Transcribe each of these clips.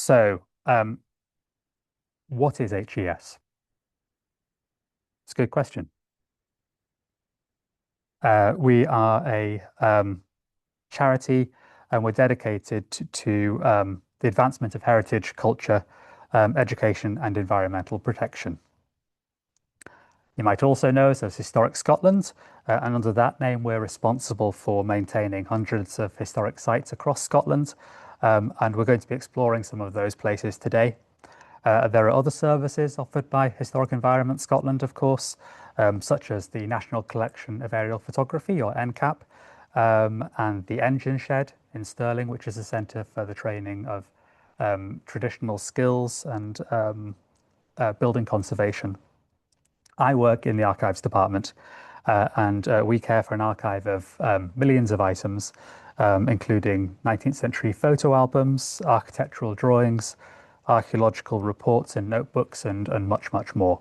So, what is HES? It's a good question. We are a charity, and we're dedicated to the advancement of heritage, culture, education, and environmental protection. You might also know us as Historic Scotland, and under that name, we're responsible for maintaining hundreds of historic sites across Scotland, and we're going to be exploring some of those places today. There are other services offered by Historic Environment Scotland, of course, such as the National Collection of Aerial Photography, or NCAP, and the Engine Shed in Stirling, which is a centre for the training of traditional skills and building conservation. I work in the archives department, and we care for an archive of millions of items, including 19th century photo albums, architectural drawings, archaeological reports in notebooks, and much, much more.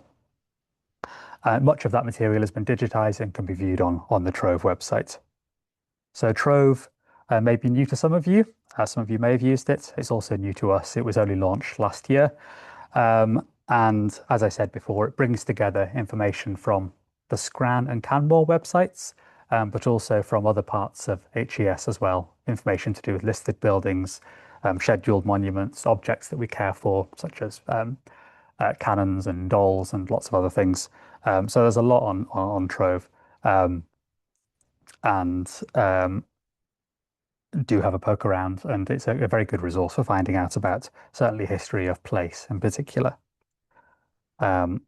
Much of that material has been digitized and can be viewed on the Trove website. So Trove may be new to some of you. Some of you may have used it. It's also new to us. It was only launched last year. And as I said before, it brings together information from the Scran and Canmore websites, but also from other parts of HES as well. Information to do with listed buildings, scheduled monuments, objects that we care for, such as cannons and dolls and lots of other things. So there's a lot on Trove. Do have a poke around, and it's a very good resource for finding out about certainly history of place in particular. So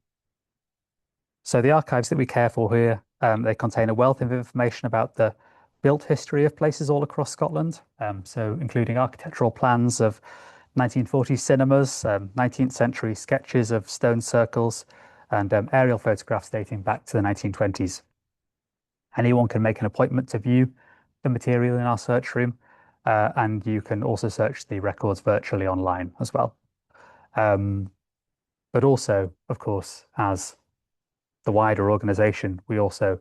the archives that we care for here, they contain a wealth of information about the built history of places all across Scotland, so including architectural plans of 1940s cinemas, 19th century sketches of stone circles, and aerial photographs dating back to the 1920s. Anyone can make an appointment to view the material in our search room, and you can also search the records virtually online as well. But also, of course, as the wider organisation, we also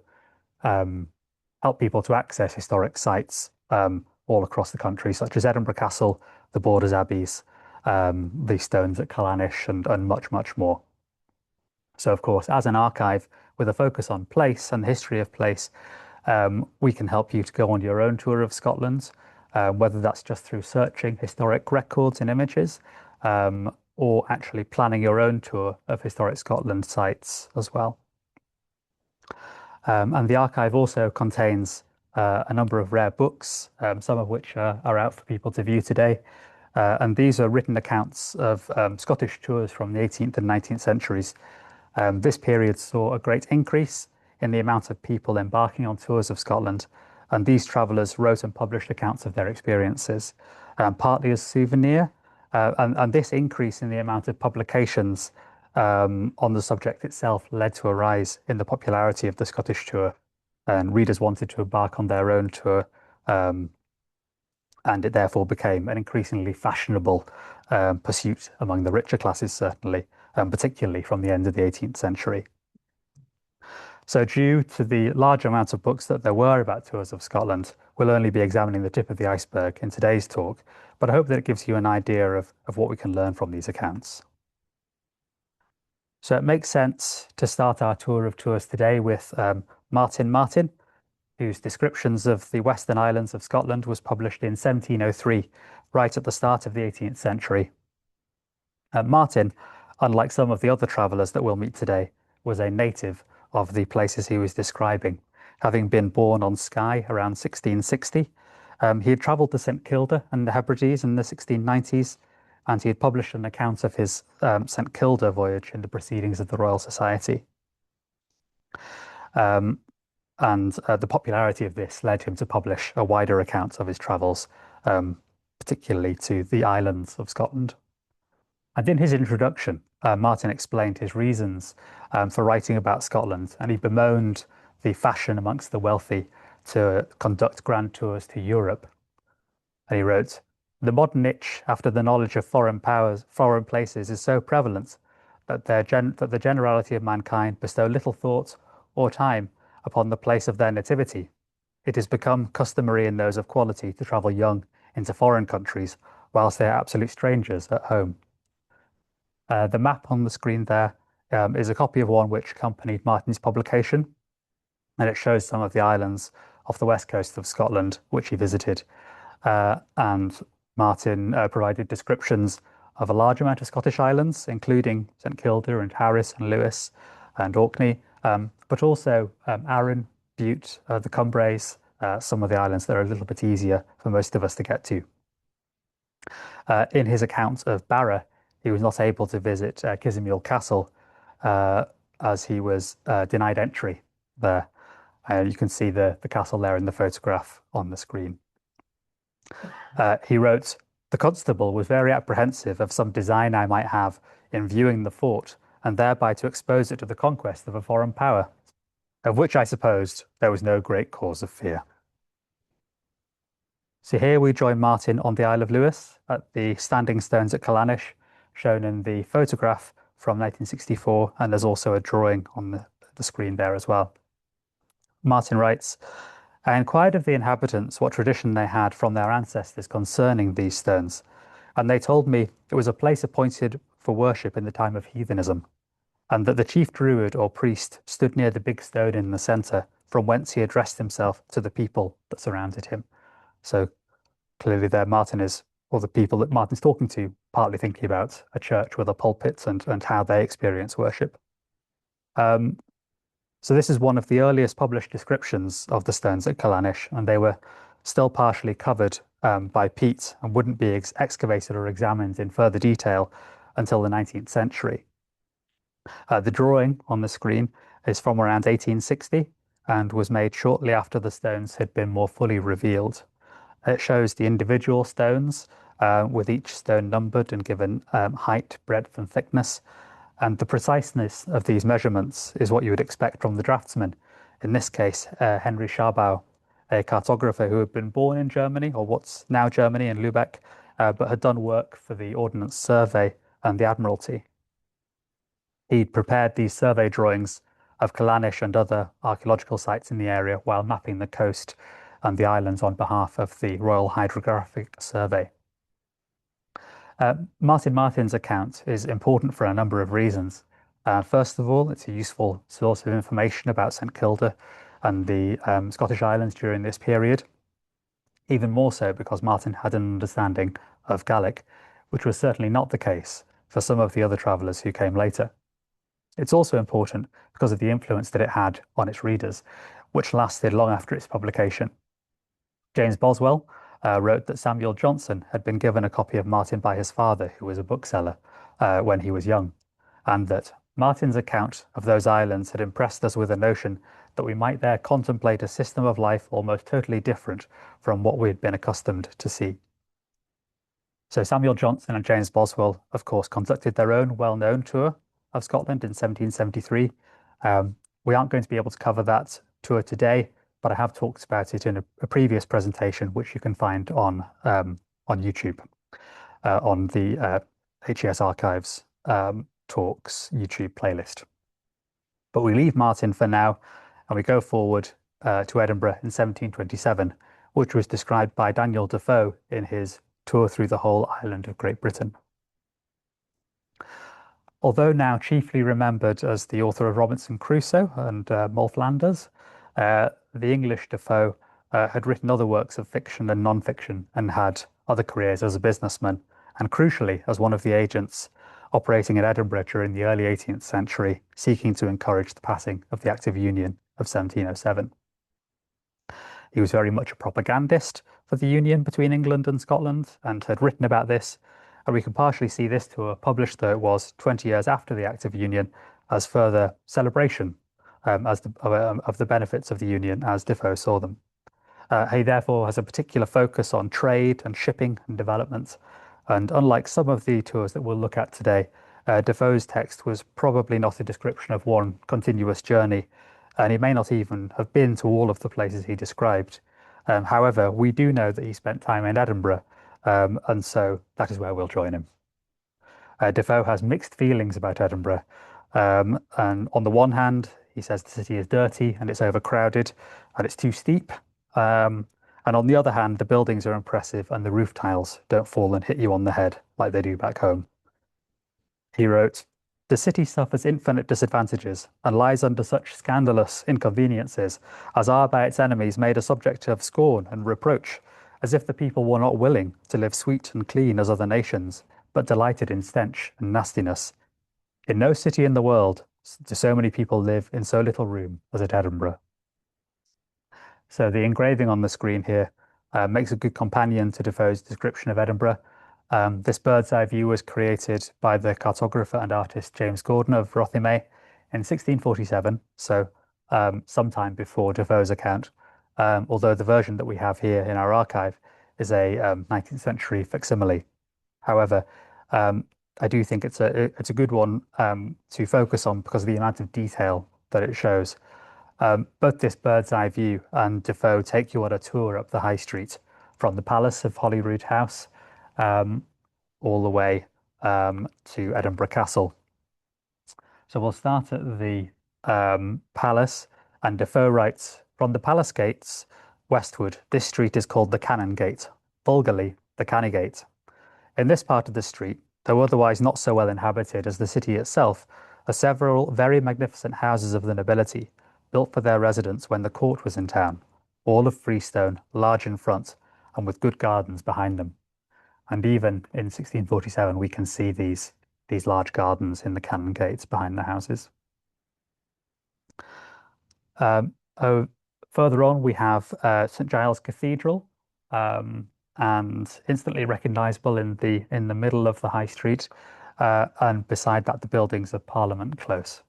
help people to access historic sites all across the country, such as Edinburgh Castle, the Borders Abbeys, the stones at Callanish, and much, much more. So, of course, as an archive with a focus on place and the history of place, we can help you to go on your own tour of Scotland, whether that's just through searching historic records and images, or actually planning your own tour of historic Scotland sites as well. And the archive also contains a number of rare books, some of which are out for people to view today. And these are written accounts of Scottish tours from the 18th and 19th centuries. This period saw a great increase in the amount of people embarking on tours of Scotland, and these travellers wrote and published accounts of their experiences, partly as souvenir. And this increase in the amount of publications on the subject itself led to a rise in the popularity of the Scottish tour, and readers wanted to embark on their own tour, and it therefore became an increasingly fashionable pursuit among the richer classes, certainly, particularly from the end of the 18th century. So due to the large amount of books that there were about tours of Scotland, we'll only be examining the tip of the iceberg in today's talk, but I hope that it gives you an idea of what we can learn from these accounts. So it makes sense to start our tour of tours today with Martin Martin, whose descriptions of the Western Islands of Scotland was published in 1703, right at the start of the 18th century. Martin, unlike some of the other travellers that we'll meet today, was a native of the places he was describing, having been born on Skye around 1660. He had travelled to St Kilda and the Hebrides in the 1690s, and he had published an account of his St Kilda voyage in the Proceedings of the Royal Society. And the popularity of this led him to publish a wider account of his travels, particularly to the islands of Scotland. And in his introduction, Martin explained his reasons for writing about Scotland, and he bemoaned the fashion amongst the wealthy to conduct grand tours to Europe. And he wrote, "The modern itch after the knowledge of foreign places is so prevalent that the generality of mankind bestow little thought or time upon the place of their nativity. It has become customary in those of quality to travel young into foreign countries, whilst they are absolute strangers at home. The map on the screen there is a copy of one which accompanied Martin's publication, and it shows some of the islands off the west coast of Scotland which he visited. And Martin provided descriptions of a large amount of Scottish islands, including St Kilda and Harris and Lewis and Orkney, but also Arran, Bute, the Cumbraes, some of the islands that are a little bit easier for most of us to get to. In his account of Barra, he was not able to visit Kisimule Castle as he was denied entry there. You can see the castle there in the photograph on the screen. He wrote, "The constable was very apprehensive of some design I might have in viewing the fort, and thereby to expose it to the conquest of a foreign power, of which I supposed there was no great cause of fear." So here we join Martin on the Isle of Lewis at the standing stones at Callanish, shown in the photograph from 1964, and there's also a drawing on the screen there as well. Martin writes, "I inquired of the inhabitants what tradition they had from their ancestors concerning these stones, and they told me it was a place appointed for worship in the time of heathenism, and that the chief druid or priest stood near the big stone in the centre, from whence he addressed himself to the people that surrounded him." So clearly there Martin is, or the people that Martin's talking to, partly thinking about a church with a pulpit and how they experience worship. So this is one of the earliest published descriptions of the stones at Callanish, and they were still partially covered by peat and wouldn't be excavated or examined in further detail until the 19th century. The drawing on the screen is from around 1860 and was made shortly after the stones had been more fully revealed. It shows the individual stones with each stone numbered and given height, breadth, and thickness. And the preciseness of these measurements is what you would expect from the draftsman. In this case, Henry Schabau, a cartographer who had been born in Germany, or what's now Germany in Lübeck, but had done work for the Ordnance Survey and the Admiralty. He'd prepared these survey drawings of Callanish and other archaeological sites in the area while mapping the coast and the islands on behalf of the Royal Hydrographic Survey. Martin's account is important for a number of reasons. First of all, it's a useful source of information about St Kilda and the Scottish Islands during this period. Even more so because Martin had an understanding of Gaelic, which was certainly not the case for some of the other travellers who came later. It's also important because of the influence that it had on its readers, which lasted long after its publication. James Boswell wrote that Samuel Johnson had been given a copy of Martin by his father, who was a bookseller, when he was young, and that Martin's account of those islands had impressed us with a notion that we might there contemplate a system of life almost totally different from what we had been accustomed to see. So Samuel Johnson and James Boswell, of course, conducted their own well-known tour of Scotland in 1773. We aren't going to be able to cover that tour today, but I have talked about it in a previous presentation, which you can find on YouTube, on the HES Archives Talks YouTube playlist. But we leave Martin for now, and we go forward to Edinburgh in 1727, which was described by Daniel Defoe in his Tour Through the Whole Island of Great Britain. Although now chiefly remembered as the author of Robinson Crusoe and Moll Flanders, the English Defoe had written other works of fiction and non-fiction and had other careers as a businessman, and crucially as one of the agents operating in Edinburgh during the early 18th century, seeking to encourage the passing of the Act of Union of 1707. He was very much a propagandist for the union between England and Scotland and had written about this, and we can partially see this tour, published though it was 20 years after the Act of Union, as further celebration of the benefits of the Union as Defoe saw them. He therefore has a particular focus on trade and shipping and development, and unlike some of the tours that we'll look at today, Defoe's text was probably not a description of one continuous journey, and he may not even have been to all of the places he described. However, we do know that he spent time in Edinburgh, and so that is where we'll join him. Defoe has mixed feelings about Edinburgh, and on the one hand, he says the city is dirty and it's overcrowded and it's too steep. And And on the other hand, the buildings are impressive and the roof tiles don't fall and hit you on the head like they do back home. He wrote, "The city suffers infinite disadvantages and lies under such scandalous inconveniences as are by its enemies made a subject of scorn and reproach, as if the people were not willing to live sweet and clean as other nations, but delighted in stench and nastiness. In no city in the world do so many people live in so little room as at Edinburgh." So the engraving on the screen here makes a good companion to Defoe's description of Edinburgh. This bird's eye view was created by the cartographer and artist James Gordon of Rothimme in 1647, so sometime before Defoe's account, although the version that we have here in our archive is a 19th century facsimile. However, I do think it's a good one to focus on because of the amount of detail that it shows. Both this bird's eye view and Defoe take you on a tour up the high street from the Palace of Holyrood House all the way to Edinburgh Castle. So we'll start at the palace, and Defoe writes, "From the palace gates westward, this street is called the Cannon Gate, vulgarly the Cannygate. In this part of the street, though otherwise not so well inhabited as the city itself, are several very magnificent houses of the nobility, built for their residence when the court was in town, all of freestone, large in front, and with good gardens behind them." And even in 1647, we can see these large gardens in the Cannon Gates behind the houses. Oh, further on, we have St Giles Cathedral, and instantly recognizable in the middle of the high street, and beside that, the buildings of Parliament Close.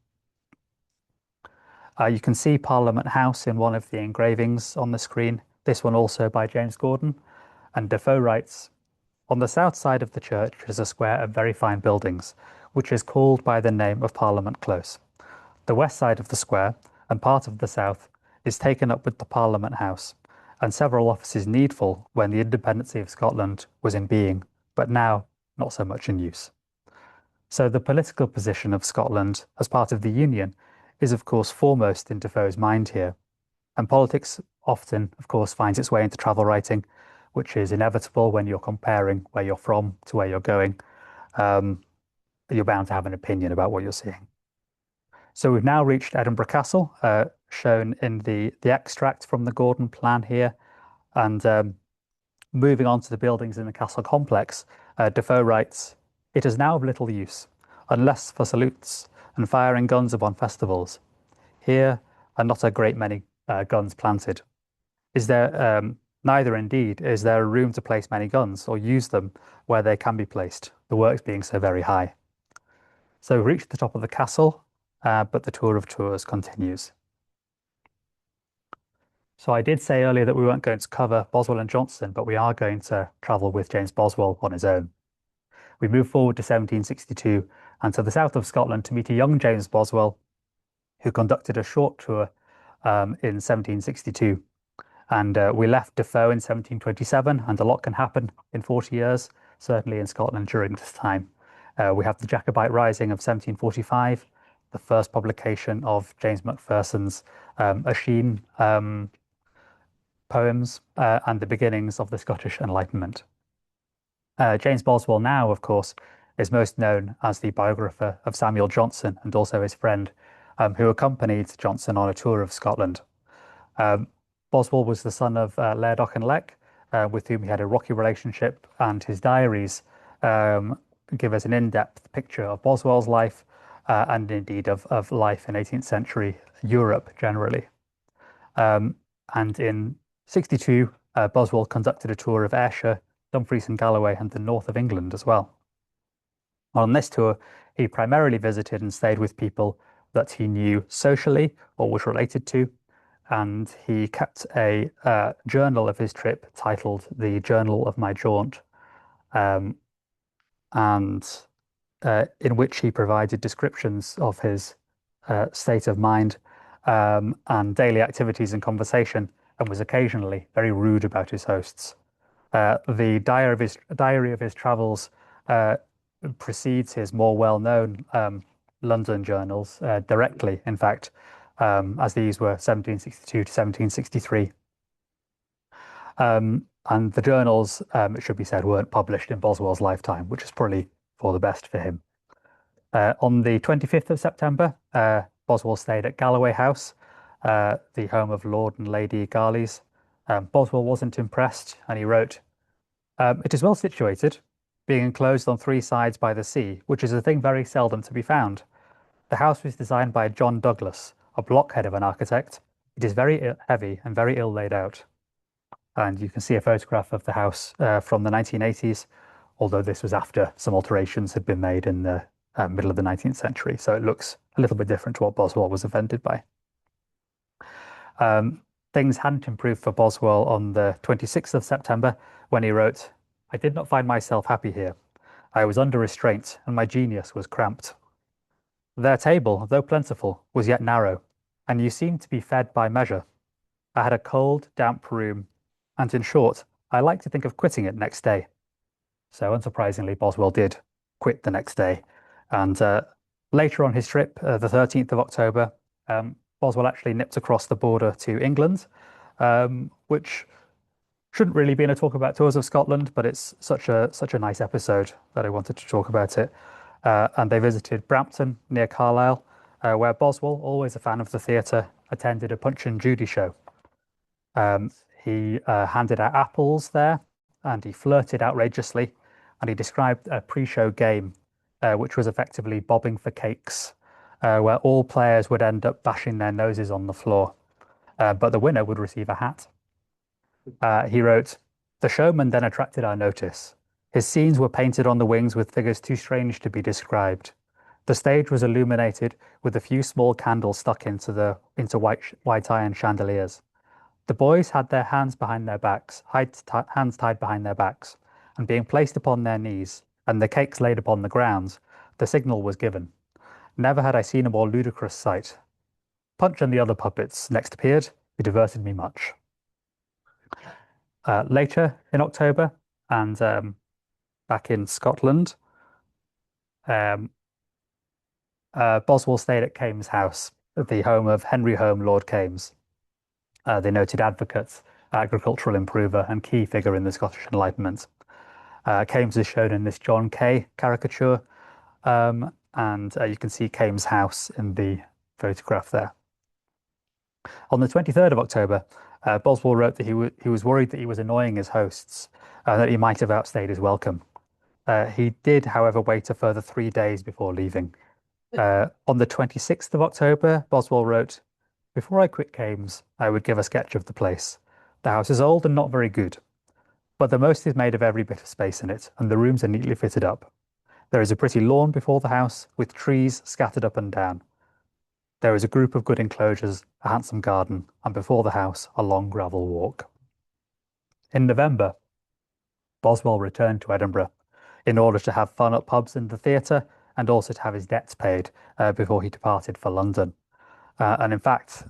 You can see Parliament House in one of the engravings on the screen, this one also by James Gordon. And Defoe writes, "On the south side of the church is a square of very fine buildings, which is called by the name of Parliament Close. The west side of the square, and part of the south, is taken up with the Parliament House, and several offices needful when the independency of Scotland was in being, but now not so much in use." So the political position of Scotland as part of the Union is, of course, foremost in Defoe's mind here. And politics often, of course, finds its way into travel writing, which is inevitable when you're comparing where you're from to where you're going. You're bound to have an opinion about what you're seeing. So we've now reached Edinburgh Castle, shown in the extract from the Gordon plan here. And moving on to the buildings in the castle complex, Defoe writes, "It is now of little use, unless for salutes and firing guns upon festivals. Here are not a great many guns planted. Is there neither indeed is there a room to place many guns or use them where they can be placed, the works being so very high." So we reach the top of the castle, but the tour of tours continues. So I did say earlier that we weren't going to cover Boswell and Johnson, but we are going to travel with James Boswell on his own. We move forward to 1762 and to the south of Scotland to meet a young James Boswell who conducted a short tour in 1762. And we left Defoe in 1727, and a lot can happen in 40 years, certainly in Scotland during this time. We have the Jacobite Rising of 1745, the first publication of James Macpherson's Oisin poems, and the beginnings of the Scottish Enlightenment. James Boswell now, of course, is most known as the biographer of Samuel Johnson and also his friend, who accompanied Johnson on a tour of Scotland. Boswell was the son of Laird Auchinleck, with whom he had a rocky relationship, and his diaries give us an in-depth picture of Boswell's life and indeed of life in 18th century Europe generally. And in 62, Boswell conducted a tour of Ayrshire, Dumfries and Galloway, and the north of England as well. On this tour, he primarily visited and stayed with people that he knew socially or was related to, and he kept a journal of his trip titled The Journal of My Jaunt, and in which he provided descriptions of his state of mind and daily activities and conversation, and was occasionally very rude about his hosts. The diary of his travels precedes his more well-known London journals directly, in fact, as these were 1762 to 1763. And the journals, it should be said, weren't published in Boswell's lifetime, which is probably for the best for him. On the 25th of September, Boswell stayed at Galloway House, the home of Lord and Lady Garleys. Boswell wasn't impressed, and he wrote, "It is well situated, being enclosed on three sides by the sea, which is a thing very seldom to be found. The house was designed by John Douglas, a blockhead of an architect. It is very heavy and very ill laid out." And you can see a photograph of the house from the 1980s, although this was after some alterations had been made in the middle of the 19th century. So it looks a little bit different to what Boswell was offended by. Things hadn't improved for Boswell on the 26th of September when he wrote, "I did not find myself happy here. I was under restraint and my genius was cramped. Their table, though plentiful, was yet narrow, and you seemed to be fed by measure. I had a cold, damp room, and in short, I liked to think of quitting it next day." So unsurprisingly, Boswell did quit the next day. And later on his trip, the 13th of October, Boswell actually nipped across the border to England, which shouldn't really be in a talk about tours of Scotland, but it's such a nice episode that I wanted to talk about it. And they visited Brampton near Carlisle, where Boswell, always a fan of the theatre, attended a Punch and Judy show. He handed out apples there, and he flirted outrageously, and he described a pre-show game, which was effectively bobbing for cakes, where all players would end up bashing their noses on the floor, but the winner would receive a hat. He wrote, "The showman then attracted our notice. His scenes were painted on the wings with figures too strange to be described. The stage was illuminated with a few small candles stuck into white iron chandeliers. The boys had their hands behind their backs, hands tied behind their backs, and being placed upon their knees, and the cakes laid upon the grounds, the signal was given. Never had I seen a more ludicrous sight. Punch and the other puppets next appeared, who diverted me much." Later in October, and back in Scotland, um, Boswell stayed at Kames House, the home of Henry Home, Lord Kames, the noted advocate, agricultural improver, and key figure in the Scottish Enlightenment. Kames is shown in this John Kay caricature, and you can see Kames House in the photograph there. On the 23rd of October, Boswell wrote that he was worried that he was annoying his hosts, that he might have outstayed his welcome. He did, however, wait a further 3 days before leaving. On the 26th of October, Boswell wrote, "Before I quit Kames, I would give a sketch of the place. The house is old and not very good, but the most is made of every bit of space in it, and the rooms are neatly fitted up. There is a pretty lawn before the house, with trees scattered up and down. There is a group of good enclosures, a handsome garden, and before the house, a long gravel walk." In November, Boswell returned to Edinburgh in order to have fun at pubs and the theatre, and also to have his debts paid before he departed for London. And in fact,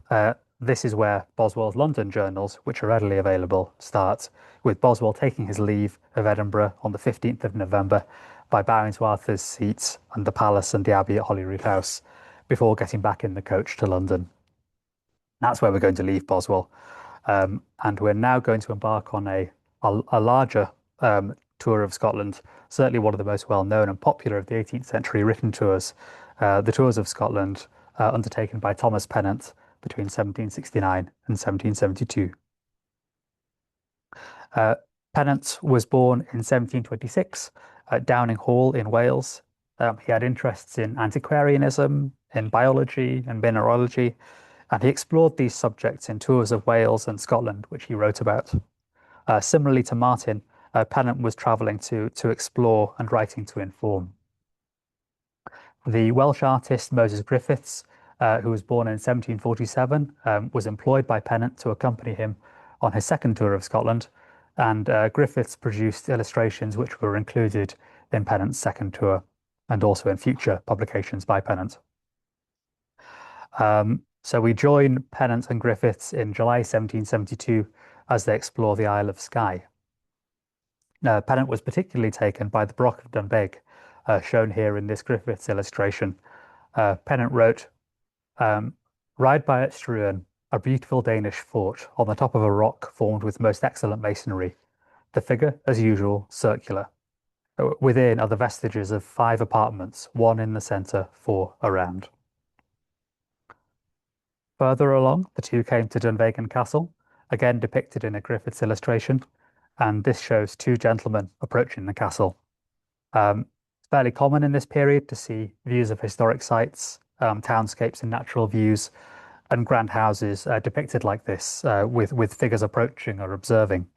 this is where Boswell's London journals, which are readily available, start, with Boswell taking his leave of Edinburgh on the 15th of November by bowing to Arthur's seats and the palace and the abbey at Holyrood House before getting back in the coach to London. That's where we're going to leave Boswell. And we're now going to embark on a larger tour of Scotland, certainly one of the most well-known and popular of the 18th century written tours, the Tours of Scotland, undertaken by Thomas Pennant between 1769 and 1772. Pennant was born in 1726 at Downing Hall in Wales. He had interests in antiquarianism, in biology and mineralogy, and he explored these subjects in tours of Wales and Scotland, which he wrote about. Similarly to Martin, Pennant was travelling to explore and writing to inform. The Welsh artist Moses Griffiths, who was born in 1747, was employed by Pennant to accompany him on his second tour of Scotland, and Griffiths produced illustrations which were included in Pennant's second tour and also in future publications by Pennant. So we join Pennant and Griffiths in July 1772 as they explore the Isle of Skye. Pennant was particularly taken by the Broch of Dunbeg, shown here in this Griffiths illustration. Pennant wrote, "Ride by at Struan, a beautiful Danish fort on the top of a rock formed with most excellent masonry. The figure, as usual, circular. Within are the vestiges of 5 apartments, 1 in the centre, 4 around. Further along, the two came to Dunvegan Castle, again depicted in a Griffiths illustration, and this shows 2 gentlemen approaching the castle. It's fairly common in this period to see views of historic sites, townscapes and natural views, and grand houses depicted like this, with figures approaching or observing.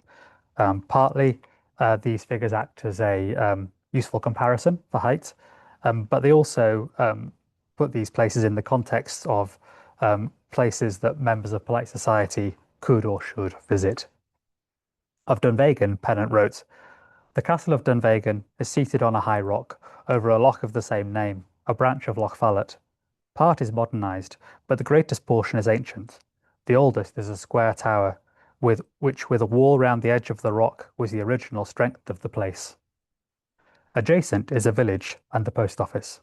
Partly, these figures act as a useful comparison for height, but they also put these places in the context of places that members of polite society could or should visit. Of Dunvegan, Pennant wrote, "The castle of Dunvegan is seated on a high rock over a loch of the same name, a branch of Loch Fallet. Part is modernised, but the greatest portion is ancient. The oldest is a square tower, which with a wall round the edge of the rock was the original strength of the place. Adjacent is a village and the post office."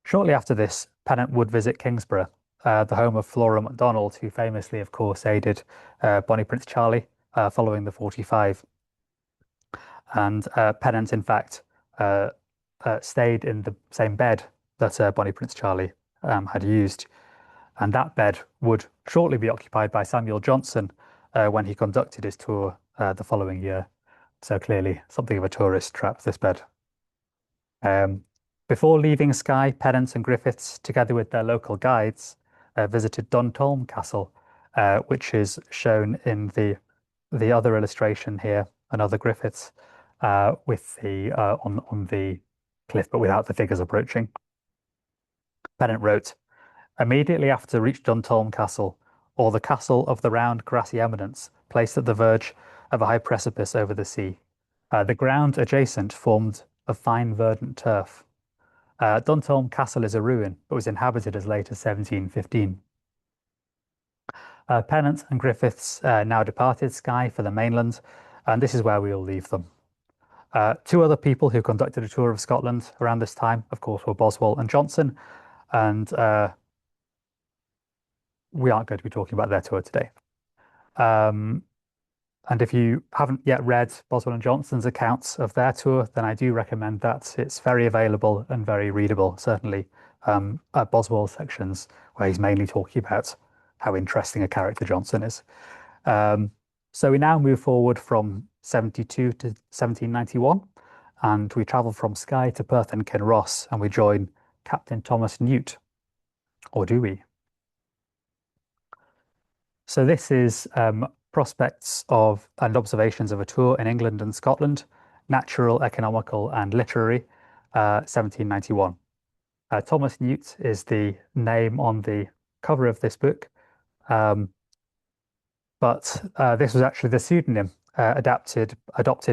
Shortly after this, Pennant would visit Kingsborough, the home of Flora MacDonald, who famously, of course, aided Bonnie Prince Charlie following the 45. And Pennant, in fact, stayed in the same bed that Bonnie Prince Charlie had used. And that bed would shortly be occupied by Samuel Johnson when he conducted his tour the following year. So clearly something of a tourist trap, this bed. Before leaving Skye, Pennant and Griffiths, together with their local guides, visited Duntulm Castle, which is shown in the other illustration here, another Griffiths, with the on the cliff, but without the figures approaching. Pennant wrote, "Immediately after reached Duntulm Castle, or the castle of the round grassy eminence, placed at the verge of a high precipice over the sea. The ground adjacent formed of fine verdant turf. Duntulm Castle is a ruin, but was inhabited as late as 1715. Pennant and Griffiths now departed Skye for the mainland, and this is where we will leave them. 2 other people who conducted a tour of Scotland around this time, of course, were Boswell and Johnson, and we aren't going to be talking about their tour today. And if you haven't yet read Boswell and Johnson's accounts of their tour, then I do recommend that. It's very available and very readable, certainly Boswell's sections, where he's mainly talking about how interesting a character Johnson is. So we now move forward from 72 to 1791, and we travel from Skye to Perth and Kinross, and we join Captain Thomas Newt. Or do we? So this is prospects of and observations of a tour in England and Scotland, natural, economical, and literary, 1791. Thomas Newt is the name on the cover of this book, but this was actually the pseudonym adopted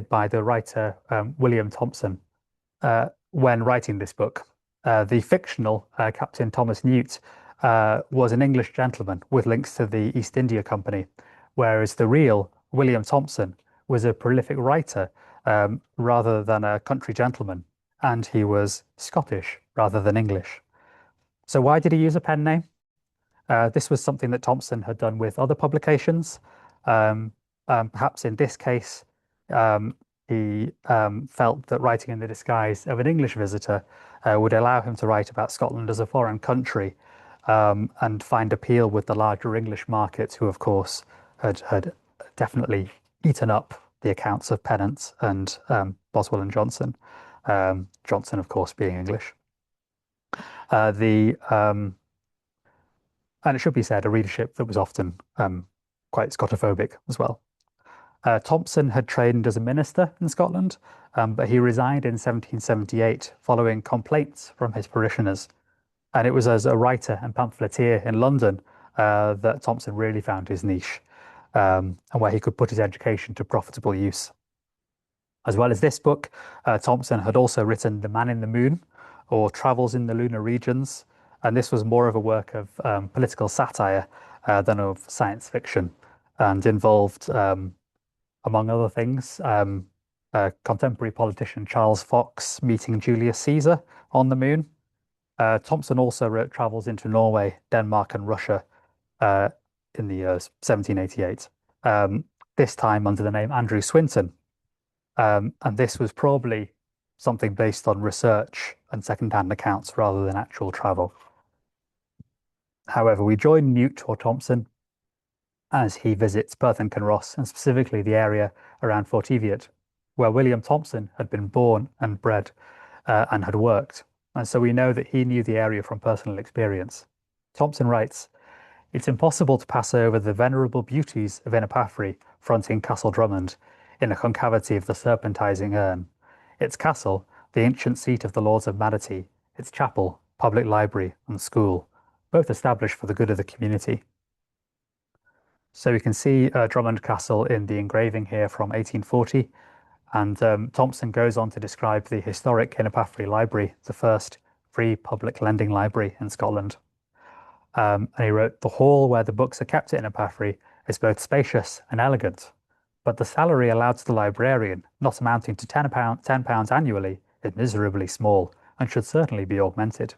by the writer William Thomson when writing this book. The fictional Captain Thomas Newt was an English gentleman with links to the East India Company, whereas the real William Thompson was a prolific writer rather than a country gentleman, and he was Scottish rather than English. So why did he use a pen name? This was something that Thompson had done with other publications. Perhaps in this case, he felt that writing in the disguise of an English visitor would allow him to write about Scotland as a foreign country and find appeal with the larger English market, who, of course, had definitely eaten up the accounts of Pennant and Boswell and Johnson. Johnson, of course, being English. And it should be said, a readership that was often quite Scotophobic as well. Thompson had trained as a minister in Scotland, but he resigned in 1778 following complaints from his parishioners. And it was as a writer and pamphleteer in London that Thompson really found his niche, and where he could put his education to profitable use. As well as this book, Thompson had also written The Man in the Moon, or Travels in the Lunar Regions, and this was more of a work of political satire than of science fiction, and involved, among other things, contemporary politician Charles Fox meeting Julius Caesar on the moon. Thompson also wrote travels into Norway, Denmark, and Russia, uh, in the year 1788, um, this time under the name Andrew Swinton. And this was probably something based on research and second-hand accounts rather than actual travel. However, we join Newt or Thompson as he visits Perth and Kinross, and specifically the area around Fort Eviat, where William Thompson had been born and bred and had worked. And so we know that he knew the area from personal experience. Thompson writes, "It's impossible to pass over the venerable beauties of Innerpaffery fronting Castle Drummond in the concavity of the serpentising Erne. Its castle, the ancient seat of the Lords of Manatee, its chapel, public library, and school, both established for the good of the community." So we can see Drummond Castle in the engraving here from 1840, and Thompson goes on to describe the historic Innerpaffery Library, the first free public lending library in Scotland. And he wrote, "The hall where the books are kept at Innerpaffery is both spacious and elegant, but the salary allowed to the librarian, not amounting to £10 annually, is miserably small and should certainly be augmented."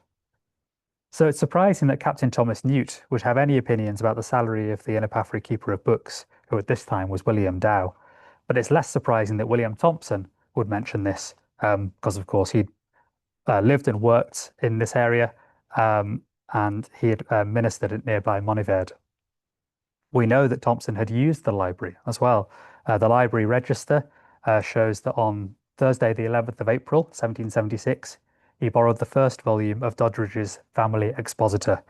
So it's surprising that Captain Thomas Newt would have any opinions about the salary of the Innerpaffery keeper of books, who at this time was William Dow. But it's less surprising that William Thompson would mention this, because of course he'd lived and worked in this area, and he had ministered at nearby Moniverde. We know that Thompson had used the library as well. The library register shows that on Thursday, the 11th of April, 1776, he borrowed the first volume of Doddridge's Family Expositor,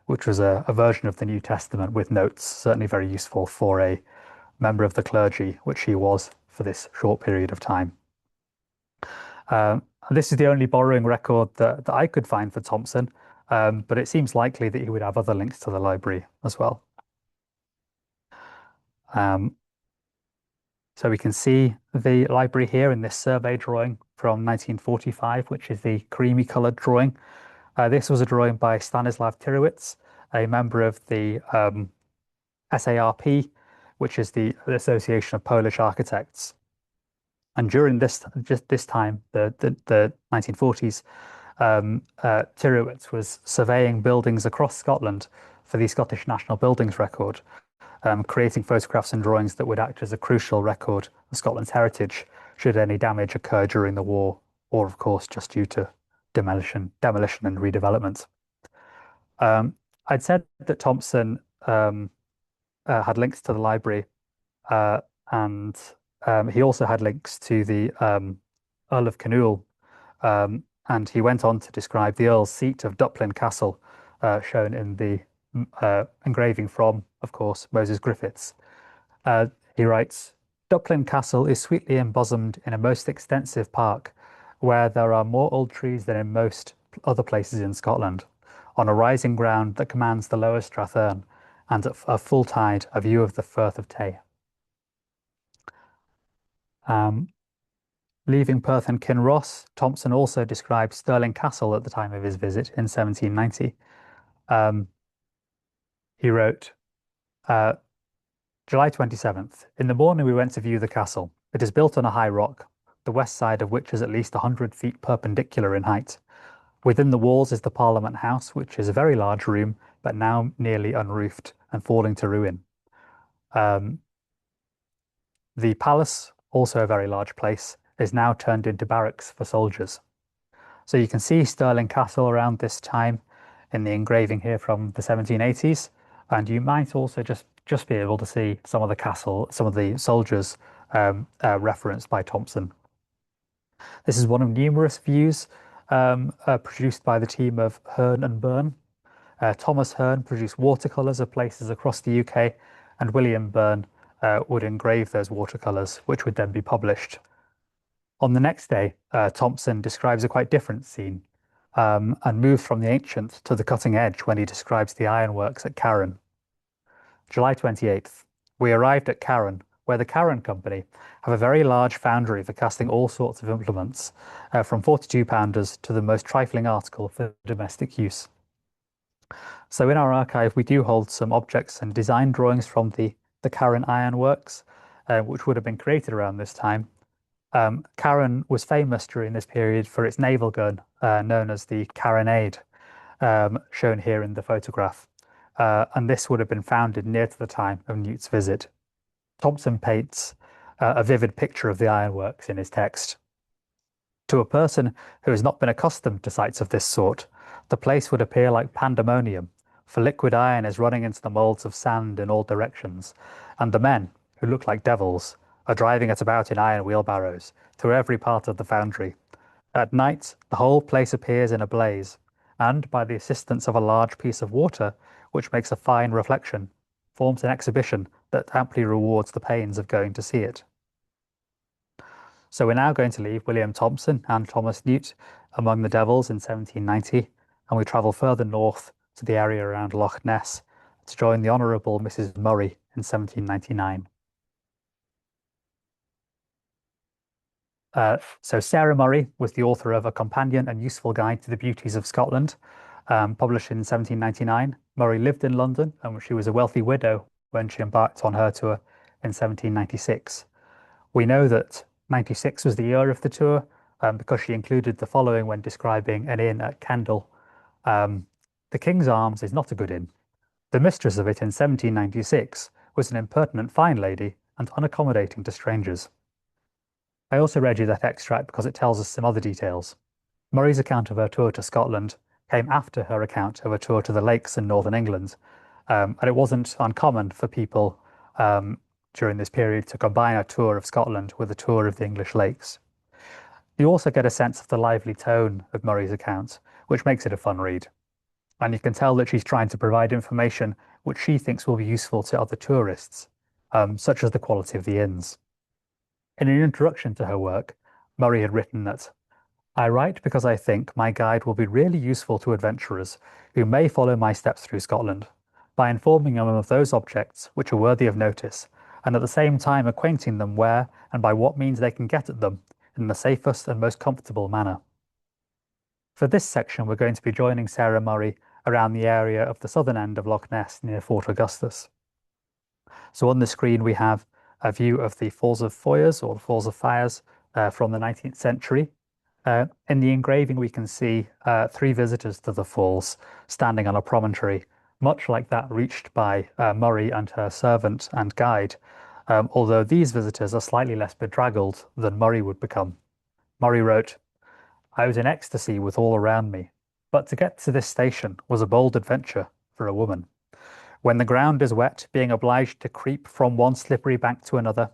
which was a version of the New Testament with notes, certainly very useful for a member of the clergy, which he was for this short period of time. This is the only borrowing record that I could find for Thompson, but it seems likely that he would have other links to the library as well. So we can see the library here in this survey drawing from 1945, which is the creamy coloured drawing. This was a drawing by Stanislav Tyrowitz, a member of the SARP, which is the Association of Polish Architects. And during this time, the 1940s, Tyrowitz was surveying buildings across Scotland for the Scottish National Buildings Record, creating photographs and drawings that would act as a crucial record of Scotland's heritage should any damage occur during the war, or of course just due to demolition and redevelopment. I'd said that Thompson had links to the library, and he also had links to the Earl of Kinnoul, and he went on to describe the Earl's seat of Duplin Castle, shown in the engraving from, of course, Moses Griffiths. He writes, "Duplin Castle is sweetly embosomed in a most extensive park, where there are more old trees than in most other places in Scotland, on a rising ground that commands the lower Strathern, and at a full tide a view of the Firth of Tay." Leaving Perth and Kinross, Thompson also described Stirling Castle at the time of his visit in 1790. He wrote, July 27th, "In the morning we went to view the castle. It is built on a high rock, the west side of which is at least 100 feet perpendicular in height. Within the walls is the Parliament House, which is a very large room, but now nearly unroofed and falling to ruin. The palace, also a very large place, is now turned into barracks for soldiers." So you can see Stirling Castle around this time in the engraving here from the 1780s. And you might also just be able to see some of the soldiers referenced by Thompson. This is one of numerous views produced by the team of Hearn and Byrne. Thomas Hearn produced watercolours of places across the UK, and William Byrne would engrave those watercolours, which would then be published. On the next day, Thompson describes a quite different scene, and moves from the ancient to the cutting edge when he describes the ironworks at Carron. July 28th, "We arrived at Carron, where the Carron Company have a very large foundry for casting all sorts of implements, from 42-pounders to the most trifling article for domestic use." So in our archive, we do hold some objects and design drawings from the Carron Ironworks, which would have been created around this time. Carron was famous during this period for its naval gun, known as the carronade, shown here in the photograph. and this would have been founded near to the time of Newt's visit. Thompson paints a vivid picture of the ironworks in his text. To a person who has not been accustomed to sights of this sort, the place would appear like pandemonium, for liquid iron is running into the moulds of sand in all directions, and the men, who look like devils, are driving it about in iron wheelbarrows through every part of the foundry. At night, the whole place appears in a blaze, and by the assistance of a large piece of water, which makes a fine reflection, forms an exhibition that amply rewards the pains of going to see it. So we're now going to leave William Thompson and Thomas Newt among the devils in 1790, and we travel further north to the area around Loch Ness to join the Honourable Mrs. Murray in 1799. So Sarah Murray was the author of A Companion and Useful Guide to the Beauties of Scotland, published in 1799. Murray lived in London, and she was a wealthy widow when she embarked on her tour in 1796. We know that 96 was the year of the tour because she included the following when describing an inn at Kendal. The King's Arms is not a good inn. The mistress of it in 1796 was an impertinent fine lady and unaccommodating to strangers. I also read you that extract because it tells us some other details. Murray's account of her tour to Scotland came after her account of a tour to the lakes in northern England, and it wasn't uncommon for people during this period to combine a tour of Scotland with a tour of the English lakes. You also get a sense of the lively tone of Murray's account, which makes it a fun read. And you can tell that she's trying to provide information which she thinks will be useful to other tourists, such as the quality of the inns. In an introduction to her work, Murray had written that, "I write because I think my guide will be really useful to adventurers who may follow my steps through Scotland, by informing them of those objects which are worthy of notice, and at the same time acquainting them where and by what means they can get at them in the safest and most comfortable manner." For this section, we're going to be joining Sarah Murray around the area of the southern end of Loch Ness near Fort Augustus. So on the screen, we have a view of the Falls of Foyers or Falls of Fires from the 19th century. In the engraving, we can see three visitors to the falls standing on a promontory, much like that reached by Murray and her servant and guide, although these visitors are slightly less bedraggled than Murray would become. Murray wrote, "I was in ecstasy with all around me, but to get to this station was a bold adventure for a woman. When the ground is wet, being obliged to creep from one slippery bank to another.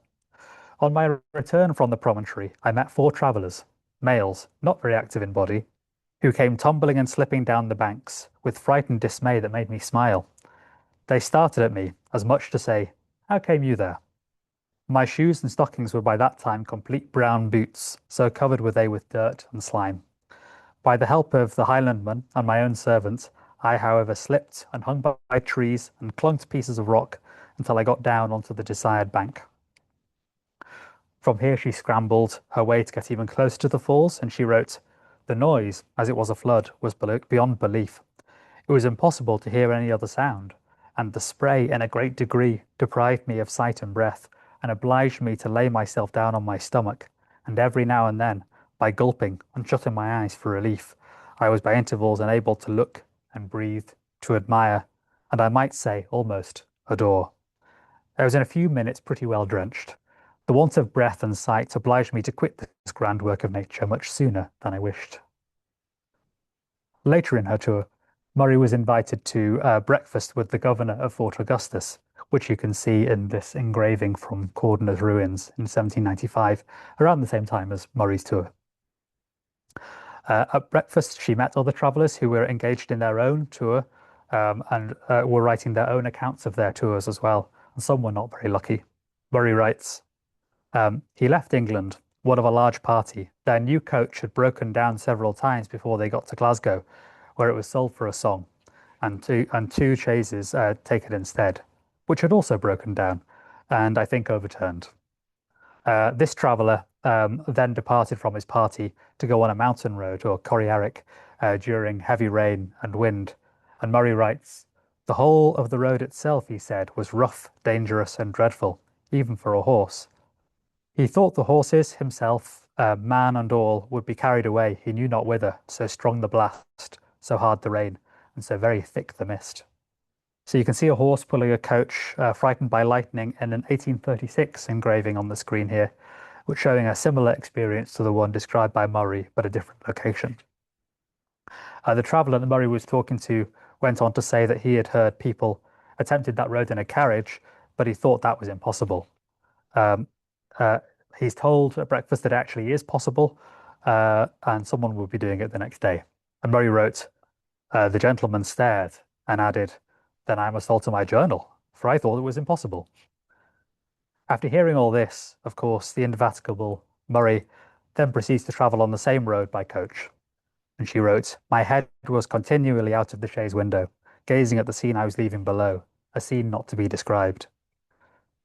On my return from the promontory, I met 4 travellers, males, not very active in body, who came tumbling and slipping down the banks with fright and dismay that made me smile. They started at me, as much to say, 'How came you there?' My shoes and stockings were by that time complete brown boots, so covered were they with dirt and slime. By the help of the Highlandman and my own servant, I, however, slipped and hung by trees and clung to pieces of rock until I got down onto the desired bank." From here she scrambled her way to get even closer to the falls, and she wrote, "The noise, as it was a flood, was beyond belief. It was impossible to hear any other sound, and the spray in a great degree deprived me of sight and breath, and obliged me to lay myself down on my stomach, and every now and then, by gulping and shutting my eyes for relief, I was by intervals enabled to look and breathe, to admire, and I might say almost adore. I was in a few minutes pretty well drenched. The want of breath and sight obliged me to quit this grand work of nature much sooner than I wished." Later in her tour, Murray was invited to breakfast with the governor of Fort Augustus, which you can see in this engraving from Cordona's ruins in 1795, around the same time as Murray's tour. At breakfast, she met other travellers who were engaged in their own tour and were writing their own accounts of their tours as well, and some were not very lucky. Murray writes, "He left England, one of a large party. Their new coach had broken down several times before they got to Glasgow, where it was sold for a song, and two chaises taken instead, which had also broken down, and I think overturned. This traveller then departed from his party to go on a mountain road or corrieric during heavy rain and wind." And Murray writes, "The whole of the road itself, he said, was rough, dangerous, and dreadful, even for a horse. He thought the horses, himself, man and all, would be carried away, he knew not whither, so strong the blast, so hard the rain, and so very thick the mist." So you can see a horse pulling a coach, frightened by lightning, and an 1836 engraving on the screen here, which showing a similar experience to the one described by Murray, but a different location. The traveller that Murray was talking to went on to say that he had heard people attempted that road in a carriage, but he thought that was impossible. Um, uh, he's told at breakfast that it actually is possible, and someone will be doing it the next day. And Murray wrote, the gentleman stared and added, then I must alter my journal, for I thought it was impossible. After hearing all this, of course, the indefatigable Murray then proceeds to travel on the same road by coach. And she wrote, my head was continually out of the chaise window, gazing at the scene I was leaving below, a scene not to be described.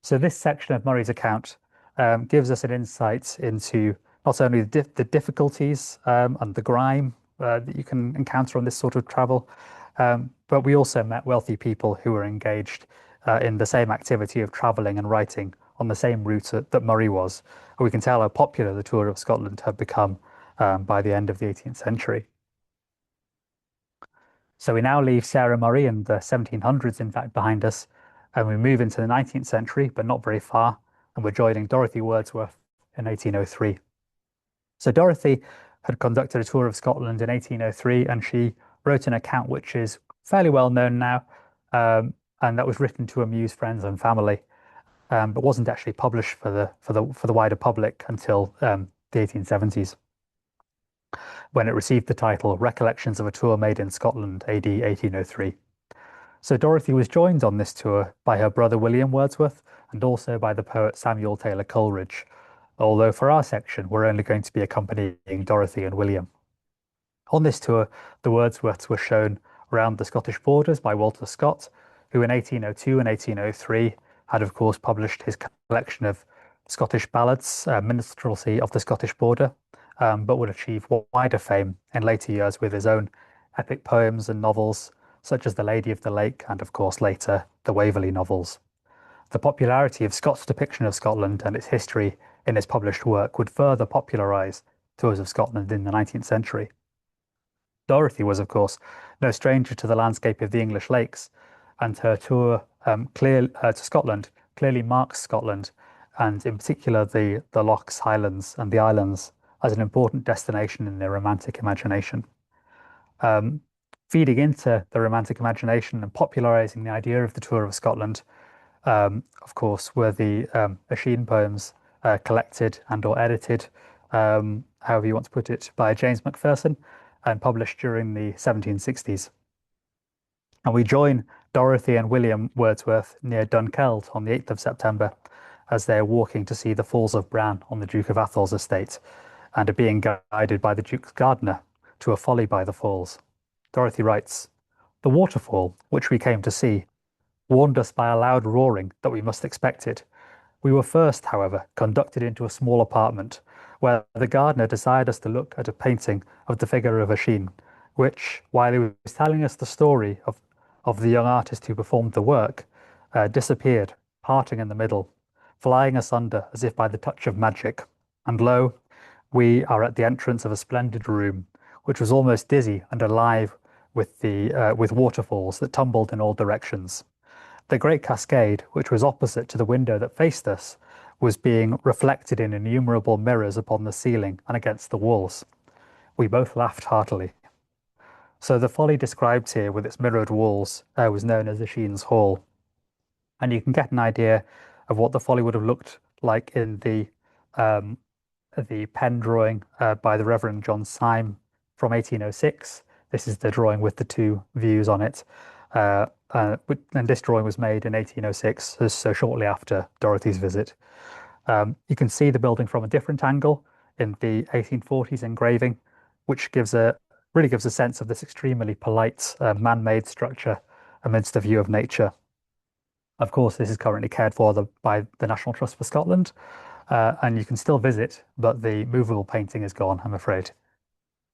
So this section of Murray's account gives us an insight into not only the difficulties and the grime that you can encounter on this sort of travel, but we also met wealthy people who were engaged in the same activity of traveling and writing on the same route that Murray was. And we can tell how popular the tour of Scotland had become by the end of the 18th century. So we now leave Sarah Murray and the 1700s, in fact, behind us, and we move into the 19th century, but not very far, and we're joining Dorothy Wordsworth in 1803. So Dorothy had conducted a tour of Scotland in 1803, and she wrote an account which is fairly well known now, and that was written to amuse friends and family, but wasn't actually published for the wider public until the 1870s, when it received the title Recollections of a Tour Made in Scotland, AD 1803. So Dorothy was joined on this tour by her brother William Wordsworth and also by the poet Samuel Taylor Coleridge, although for our section we're only going to be accompanying Dorothy and William. On this tour, the Wordsworths were shown around the Scottish borders by Walter Scott, who in 1802 and 1803 had of course published his collection of Scottish ballads, Minstrelsy of the Scottish Border, but would achieve wider fame in later years with his own epic poems and novels, such as The Lady of the Lake and, of course, later, the Waverley novels. The popularity of Scott's depiction of Scotland and its history in his published work would further popularise tours of Scotland in the 19th century. Dorothy was, of course, no stranger to the landscape of the English lakes, and her tour to Scotland clearly marks Scotland, and in particular the Lochs, Highlands, and the Islands, as an important destination in the romantic imagination. Feeding into the romantic imagination and popularising the idea of the tour of Scotland, of course, were the Oisin poems collected and or edited, however you want to put it, by James Macpherson and published during the 1760s. And we join Dorothy and William Wordsworth near Dunkeld on the 8th of September as they're walking to see the Falls of Bran on the Duke of Athol's estate and are being guided by the Duke's gardener to a folly by the falls. Dorothy writes, the waterfall, which we came to see, warned us by a loud roaring that we must expect it. We were first, however, conducted into a small apartment, where the gardener desired us to look at a painting of the figure of Oisin, which, while he was telling us the story of the young artist who performed the work, disappeared, parting in the middle, flying asunder as if by the touch of magic. And lo, we are at the entrance of a splendid room, which was almost dizzy and alive with waterfalls that tumbled in all directions. The great cascade, which was opposite to the window that faced us, was being reflected in innumerable mirrors upon the ceiling and against the walls. We both laughed heartily. So the folly described here with its mirrored walls was known as Oisin's Hall. And you can get an idea of what the folly would have looked like in the pen drawing by the Reverend John Syme from 1806. This is the drawing with the two views on it. And this drawing was made in 1806, so shortly after Dorothy's visit. You can see the building from a different angle in the 1840s engraving, which really gives a sense of this extremely polite man-made structure amidst a view of nature. Of course, this is currently cared for by the National Trust for Scotland, and you can still visit, but the movable painting is gone, I'm afraid.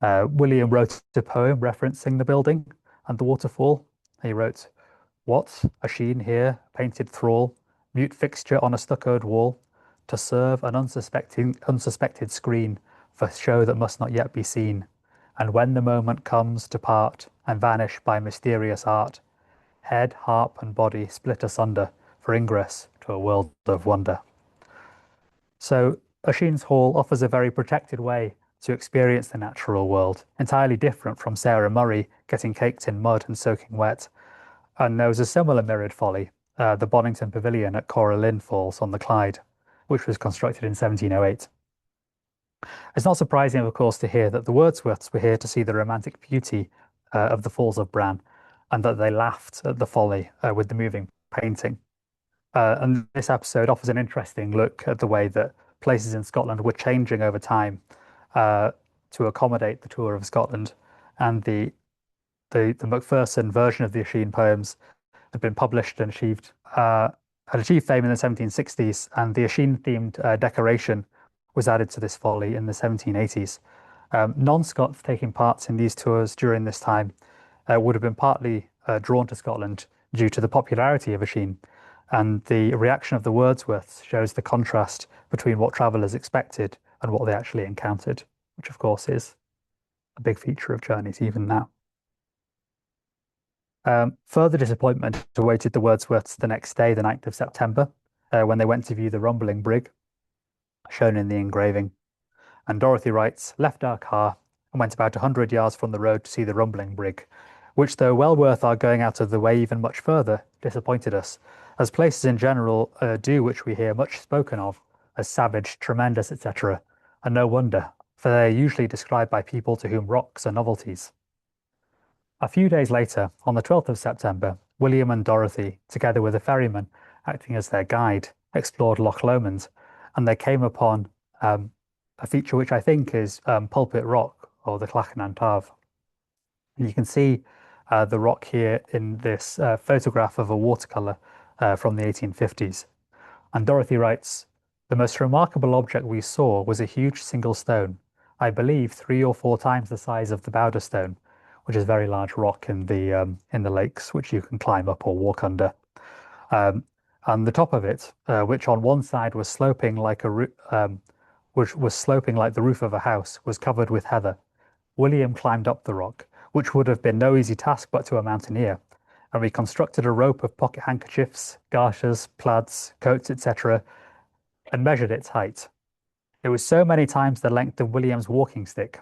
William wrote a poem referencing the building and the waterfall. He wrote, what, Oisin here, painted thrall, mute fixture on a stuccoed wall, to serve an unsuspected screen for show that must not yet be seen, and when the moment comes to part and vanish by mysterious art, head, harp, and body split asunder for ingress to a world of wonder. So Oisin's Hall offers a very protected way to experience the natural world, entirely different from Sarah Murray getting caked in mud and soaking wet. And there was a similar mirrored folly, the Bonington Pavilion at Coralin Falls on the Clyde, which was constructed in 1708. It's not surprising, of course, to hear that the Wordsworths were here to see the romantic beauty of the Falls of Bran, and that they laughed at the folly with the moving painting. And this episode offers an interesting look at the way that places in Scotland were changing over time uh, to accommodate the tour of Scotland. And the Macpherson version of the Oisin poems had been published and had achieved fame in the 1760s, and the Oisin-themed decoration was added to this folly in the 1780s. Non-Scots taking part in these tours during this time would have been partly drawn to Scotland due to the popularity of Oisin, and the reaction of the Wordsworths shows the contrast between what travellers expected and what they actually encountered, which of course is a big feature of journeys even now. Further disappointment awaited the Wordsworths the next day, the 9th of September, when they went to view the rumbling brig, shown in the engraving. And Dorothy writes, left our car and went about 100 yards from the road to see the rumbling brig, which, though well worth our going out of the way even much further, disappointed us, as places in general do which we hear much spoken of as savage, tremendous, etc., and no wonder, for they are usually described by people to whom rocks are novelties. A few days later, on the 12th of September, William and Dorothy, together with a ferryman acting as their guide, explored Loch Lomond, and they came upon a feature which I think is Pulpit Rock, or the Clachan Tav. And you can see the rock here in this photograph of a watercolour from the 1850s. And Dorothy writes, the most remarkable object we saw was a huge single stone, I believe 3 or 4 times the size of the Bowder Stone, which is a very large rock in the lakes, which you can climb up or walk under. And the top of it, which on one side was sloping like which was sloping like the roof of a house, was covered with heather. William climbed up the rock, which would have been no easy task but to a mountaineer, and we constructed a rope of pocket handkerchiefs, garters, plaids, coats, etc., and measured its height. It was so many times the length of William's walking stick,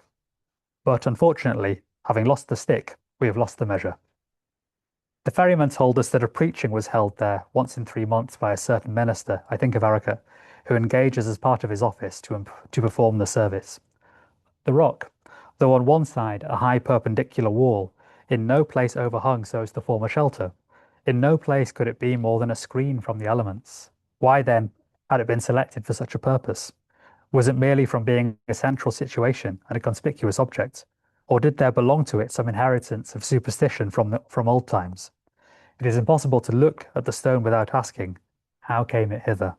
but unfortunately, having lost the stick, we have lost the measure. The ferryman told us that a preaching was held there once in 3 months by a certain minister, I think of Arica, who engages as part of his office to perform the service. The rock, though on one side a high perpendicular wall, in no place overhung so as to form a shelter. In no place could it be more than a screen from the elements. Why then had it been selected for such a purpose? Was it merely from being a central situation and a conspicuous object? Or did there belong to it some inheritance of superstition from old times? It is impossible to look at the stone without asking, how came it hither?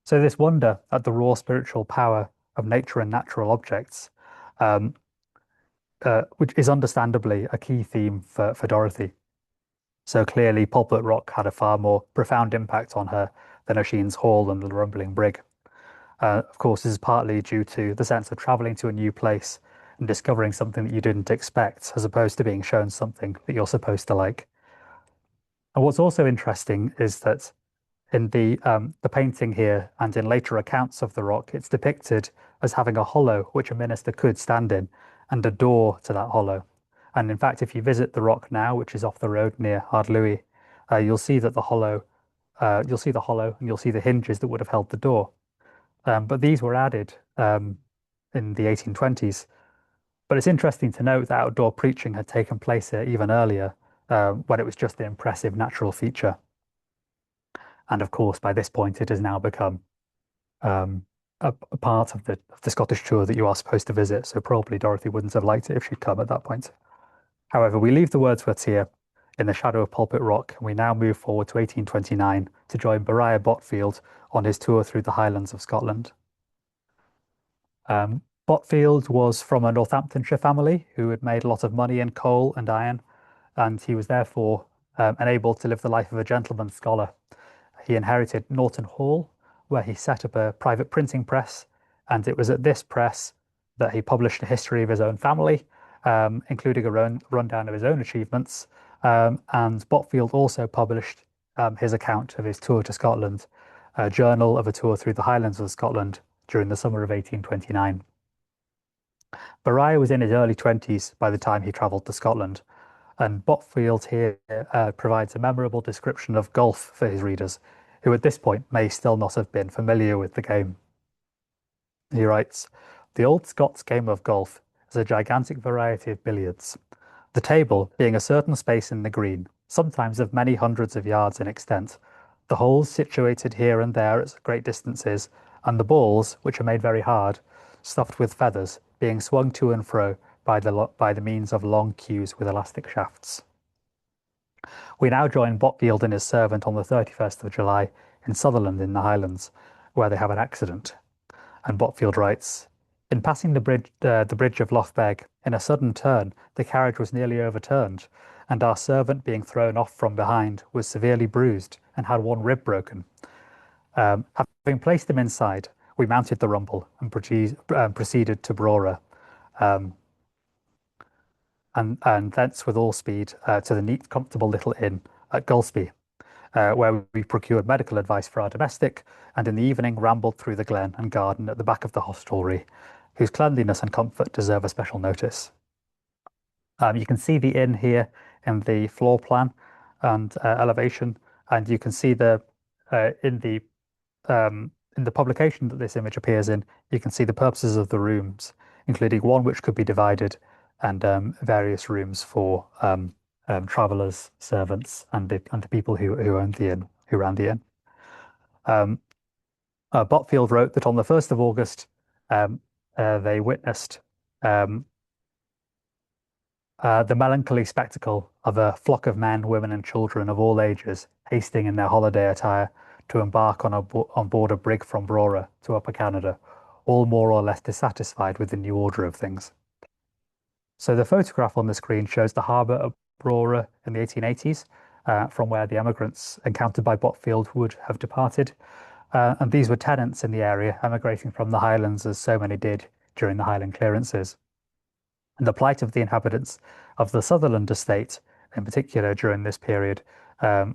So this wonder at the raw spiritual power of nature and natural objects, which is understandably a key theme for Dorothy. So clearly Pulpit Rock had a far more profound impact on her than Oisin's Hall and the Rumbling Brig. Of course, this is partly due to the sense of traveling to a new place and discovering something that you didn't expect, as opposed to being shown something that you're supposed to like. And what's also interesting is that in the painting here and in later accounts of the rock, it's depicted as having a hollow which a minister could stand in and a door to that hollow. And in fact, if you visit the rock now, which is off the road near Ardluey, you'll see that the hollow, and you'll see the hinges that would have held the door. But these were added in the 1820s. But it's interesting to note that outdoor preaching had taken place here even earlier, when it was just an impressive natural feature. And of course, by this point, it has now become a part of the Scottish tour that you are supposed to visit. So probably Dorothy wouldn't have liked it if she'd come at that point. However, we leave the Wordsworths here in the shadow of Pulpit Rock, and we now move forward to 1829 to join Beriah Botfield on his tour through the Highlands of Scotland. Botfield was from a Northamptonshire family who had made a lot of money in coal and iron, and he was therefore enabled to live the life of a gentleman scholar. He inherited Norton Hall, where he set up a private printing press, and it was at this press that he published a history of his own family, including a rundown of his own achievements, And Botfield also published his account of his tour to Scotland, a journal of a tour through the Highlands of Scotland during the summer of 1829. Beriah was in his early 20s by the time he travelled to Scotland, and Botfield here provides a memorable description of golf for his readers, who at this point may still not have been familiar with the game. He writes, "The old Scots game of golf is a gigantic variety of billiards, the table being a certain space in the green, sometimes of many hundreds of yards in extent, the holes situated here and there at great distances, and the balls, which are made very hard, stuffed with feathers, being swung to and fro by the means of long cues with elastic shafts." We now join Botfield and his servant on the 31st of July in Sutherland in the Highlands, where they have an accident. And Botfield writes, "In passing the bridge of Lochbeg, in a sudden turn, the carriage was nearly overturned, and our servant being thrown off from behind was severely bruised and had one rib broken. Having placed him inside, we mounted the rumble and proceeded to Brora, and thence with all speed to the neat, comfortable little inn at Gulspie, where we procured medical advice for our domestic, and in the evening rambled through the glen and garden at the back of the hostelry, whose cleanliness and comfort deserve a special notice." You can see the inn here in the floor plan and elevation, and you can see in the publication that this image appears in, you can see the purposes of the rooms, including one which could be divided, and various rooms for travelers, servants, and the people who owned the inn, who ran the inn. Botfield wrote that on the 1st of August, they witnessed the melancholy spectacle of a flock of men, women, and children of all ages hasting in their holiday attire to embark on board a brig from Brora to Upper Canada, all more or less dissatisfied with the new order of things. So the photograph on the screen shows the harbour of Brora in the 1880s, from where the emigrants encountered by Botfield would have departed. And these were tenants in the area, emigrating from the Highlands as so many did during the Highland clearances. And the plight of the inhabitants of the Sutherland estate, in particular during this period,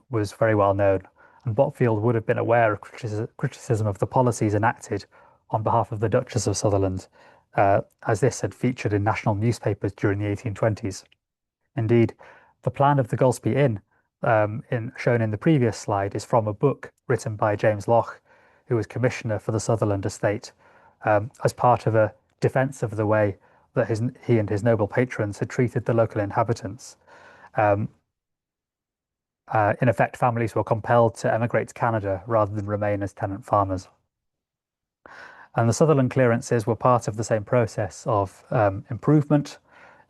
was very well known. And Botfield would have been aware of criticism of the policies enacted on behalf of the Duchess of Sutherland, as this had featured in national newspapers during the 1820s. Indeed, the plan of the Gulspie Inn, shown in the previous slide, is from a book written by James Loch, who was commissioner for the Sutherland estate, as part of a defence of the way that he and his noble patrons had treated the local inhabitants. In effect, families were compelled to emigrate to Canada rather than remain as tenant farmers. And the Sutherland clearances were part of the same process of improvement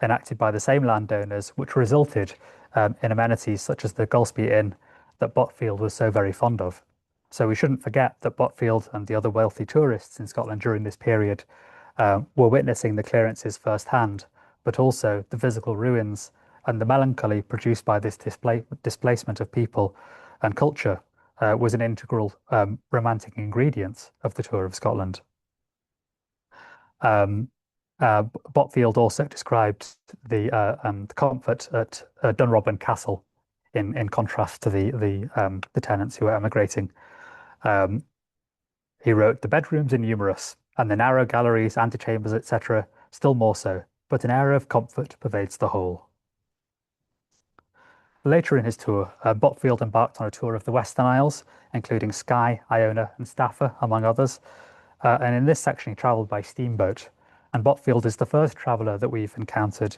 enacted by the same landowners, which resulted in amenities such as the Gulspie Inn that Botfield was so very fond of. So we shouldn't forget that Botfield and the other wealthy tourists in Scotland during this period were witnessing the clearances firsthand, but also the physical ruins and the melancholy produced by this displacement of people and culture was an integral romantic ingredient of the tour of Scotland. Botfield also described the comfort at Dunrobin Castle, in contrast to the tenants who were emigrating. He wrote, "The bedrooms are numerous, and the narrow galleries, antechambers, etc., still more so, but an air of comfort pervades the whole." Later in his tour, Botfield embarked on a tour of the Western Isles, including Skye, Iona, and Staffa, among others. And in this section, he travelled by steamboat. And Botfield is the first traveller that we've encountered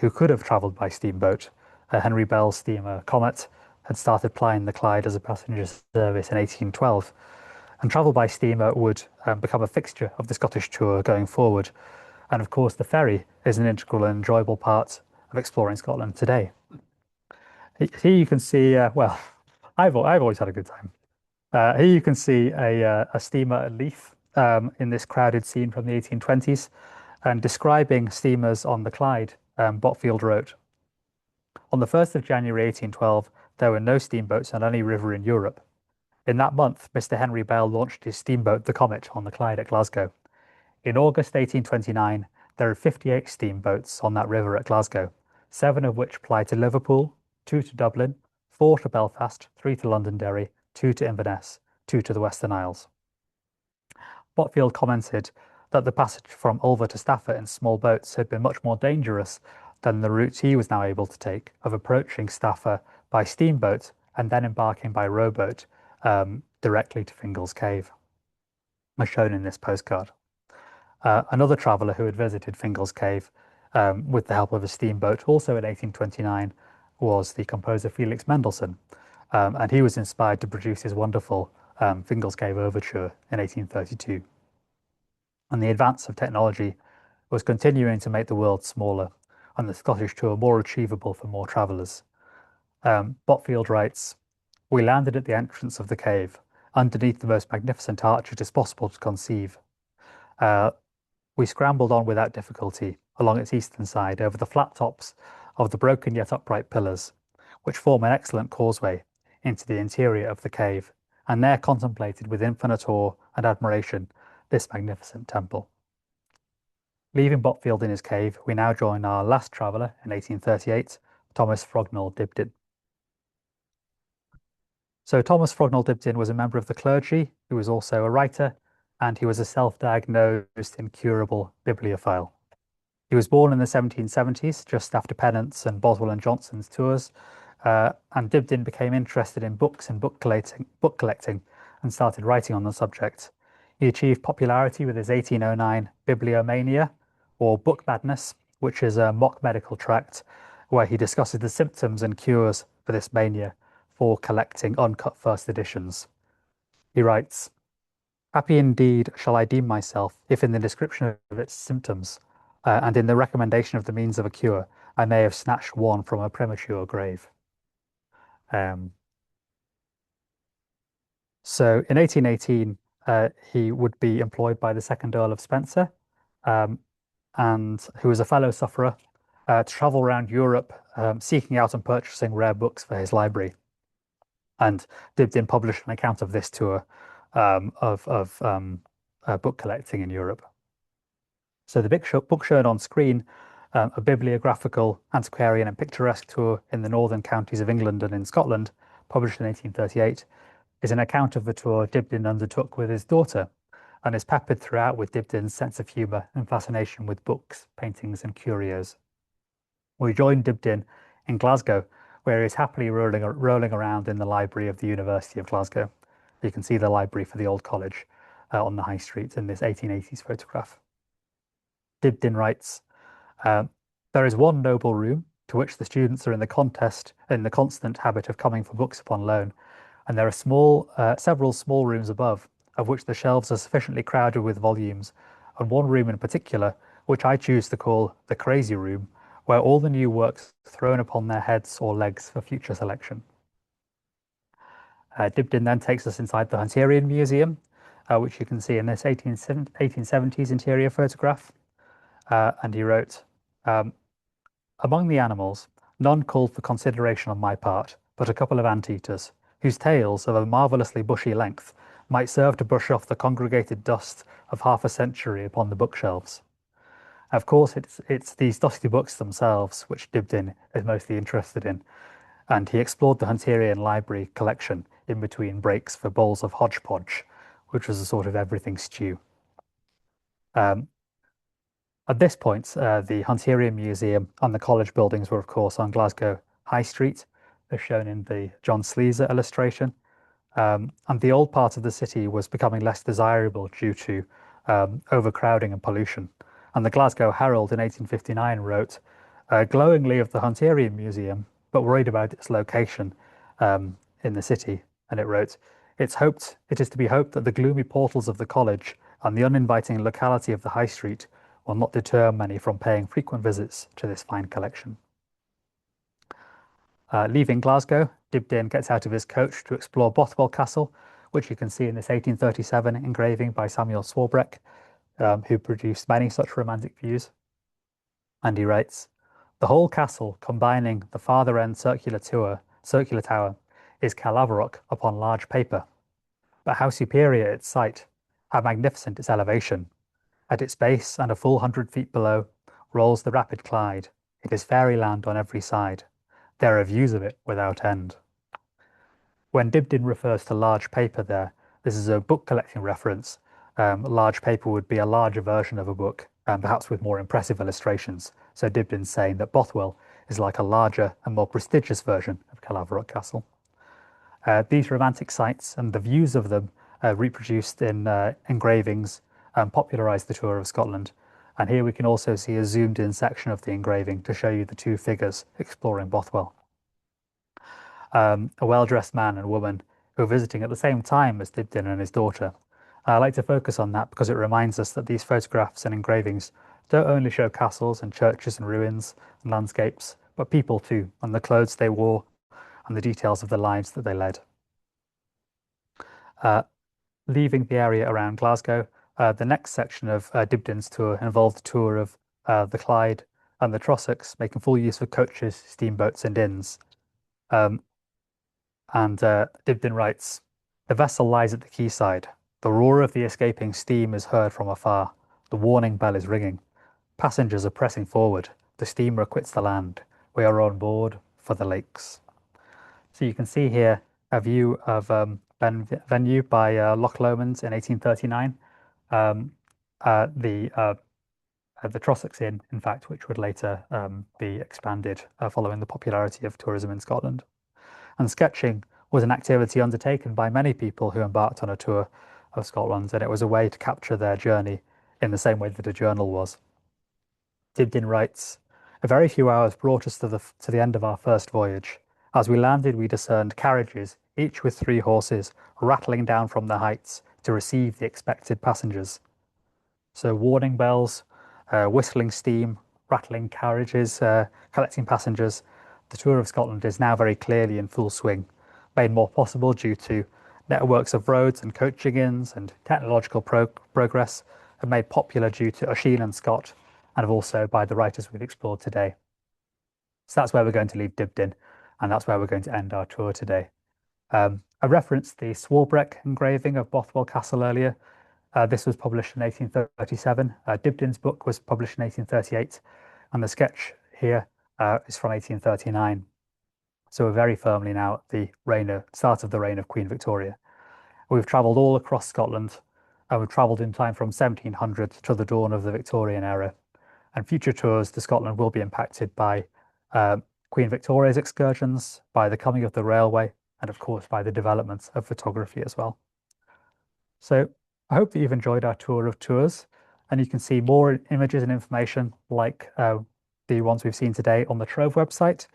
who could have travelled by steamboat. Henry Bell's steamer Comet had started plying the Clyde as a passenger service in 1812. And travel by steamer would become a fixture of the Scottish tour going forward. And of course, the ferry is an integral and enjoyable part of exploring Scotland today. Here you can see, well, I've always had a good time. Here you can see a steamer at Leith in this crowded scene from the 1820s. And describing steamers on the Clyde, Botfield wrote, "On the 1st of January 1812, there were no steamboats on any river in Europe. In that month, Mr. Henry Bell launched his steamboat, the Comet, on the Clyde at Glasgow. In August 1829, there are 58 steamboats on that river at Glasgow, 7 of which ply to Liverpool, 2 to Dublin, 4 to Belfast, 3 to Londonderry, 2 to Inverness, 2 to the Western Isles. Botfield commented that the passage from Ulva to Stafford in small boats had been much more dangerous than the route he was now able to take of approaching Stafford by steamboat and then embarking by rowboat directly to Fingal's Cave, as shown in this postcard. Another traveller who had visited Fingal's Cave with the help of a steamboat, also in 1829, was the composer Felix Mendelssohn, and he was inspired to produce his wonderful Fingal's Cave Overture in 1832. And the advance of technology was continuing to make the world smaller and the Scottish tour more achievable for more travellers. Botfield writes, "We landed at the entrance of the cave, underneath the most magnificent arch it is possible to conceive. We scrambled on without difficulty along its eastern side over the flat tops of the broken yet upright pillars, which form an excellent causeway into the interior of the cave, and there contemplated with infinite awe and admiration this magnificent temple." Leaving Botfield in his cave, we now join our last traveller in 1838, Thomas Frognall Dibdin. So Thomas Frognall Dibdin was a member of the clergy, who was also a writer, and he was a self-diagnosed incurable bibliophile. He was born in the 1770s, just after Pennant's and Boswell and Johnson's tours, and Dibdin became interested in books and book collecting and started writing on the subject. He achieved popularity with his 1809 Bibliomania, or Book Madness, which is a mock medical tract where he discusses the symptoms and cures for this mania for collecting uncut first editions. He writes, "Happy indeed shall I deem myself if in the description of its symptoms and in the recommendation of the means of a cure, I may have snatched one from a premature grave." So in 1818, he would be employed by the second Earl of Spencer, and who was a fellow sufferer, to travel around Europe seeking out and purchasing rare books for his library. And Dibdin published an account of this tour of book collecting in Europe. So the book shown on screen, a bibliographical, antiquarian and picturesque tour in the northern counties of England and in Scotland, published in 1838, is an account of the tour Dibdin undertook with his daughter, and is peppered throughout with Dibdin's sense of humour and fascination with books, paintings and curios. We join Dibdin in Glasgow, where he is happily rolling around in the library of the University of Glasgow. You can see the library for the old college on the high street in this 1880s photograph. Dibdin writes, "There is one noble room to which the students are in the constant habit of coming for books upon loan, and there are several small rooms above, of which the shelves are sufficiently crowded with volumes, and one room in particular, which I choose to call the crazy room, where all the new works are thrown upon their heads or legs for future selection." Dibdin then takes us inside the Hunterian Museum, which you can see in this 1870s interior photograph. And he wrote, "Among the animals, none called for consideration on my part, but a couple of anteaters, whose tails, of a marvellously bushy length, might serve to brush off the congregated dust of half a century upon the bookshelves." Of course, it's these dusty books themselves which Dibdin is mostly interested in, and he explored the Hunterian library collection in between breaks for bowls of hodgepodge, which was a sort of everything stew. At this point, the Hunterian Museum and the college buildings were, of course, on Glasgow High Street, as shown in the John Sleazer illustration. And the old part of the city was becoming less desirable due to overcrowding and pollution. And the Glasgow Herald in 1859 wrote glowingly of the Hunterian Museum, but worried about its location in the city. And it wrote, it is to be hoped that the gloomy portals of the college and the uninviting locality of the High Street will not deter many from paying frequent visits to this fine collection." Leaving Glasgow, Dibdin gets out of his coach to explore Bothwell Castle, which you can see in this 1837 engraving by Samuel Swarbrick, who produced many such romantic views. And he writes, "The whole castle, combining the farther end circular tower, is Calaverock upon large paper. But how superior its site, how magnificent its elevation! At its base, and a full 100 feet below, rolls the rapid Clyde. It is fairyland on every side. There are views of it without end. When Dibdin refers to large paper there, this is a book collecting reference. Large paper would be a larger version of a book, perhaps with more impressive illustrations. So Dibdin's saying that Bothwell is like a larger and more prestigious version of Calaverock Castle. These romantic sites and the views of them reproduced in engravings popularised the tour of Scotland. And here we can also see a zoomed in section of the engraving to show you the two figures exploring Bothwell. A well-dressed man and woman who are visiting at the same time as Dibdin and his daughter. I like to focus on that because it reminds us that these photographs and engravings don't only show castles and churches and ruins and landscapes, but people too, and the clothes they wore and the details of the lives that they led. Leaving the area around Glasgow, the next section of Dibdin's tour involved a tour of the Clyde and the Trossachs, making full use of coaches, steamboats, and inns. Dibdin writes, "The vessel lies at the quayside. The roar of the escaping steam is heard from afar. The warning bell is ringing. Passengers are pressing forward. The steamer quits the land. We are on board for the lakes." So you can see here a view of Venue by Loch Lomond in 1839. The Trossachs Inn, in fact, which would later be expanded following the popularity of tourism in Scotland. And sketching was an activity undertaken by many people who embarked on a tour of Scotland, and it was a way to capture their journey in the same way that a journal was. Dibdin writes, "A very few hours brought us to the end of our first voyage. As we landed, we discerned carriages, each with 3 horses, rattling down from the heights to receive the expected passengers." So warning bells, whistling steam, rattling carriages, collecting passengers. The tour of Scotland is now very clearly in full swing, made more possible due to networks of roads and coaching inns and technological progress, and made popular due to Oisin and Scott, and also by the writers we've explored today. So that's where we're going to leave Dibdin, and that's where we're going to end our tour today. I referenced the Swarbrick engraving of Bothwell Castle earlier. This was published in 1837. Dibdin's book was published in 1838, and the sketch here is from 1839. So we're very firmly now at the start of the reign of Queen Victoria. We've travelled all across Scotland, and we've travelled in time from 1700 to the dawn of the Victorian era. And future tours to Scotland will be impacted by Queen Victoria's excursions, by the coming of the railway, and of course by the development of photography as well. So I hope that you've enjoyed our tour of tours, and you can see more images and information like the ones we've seen today on the Trove website.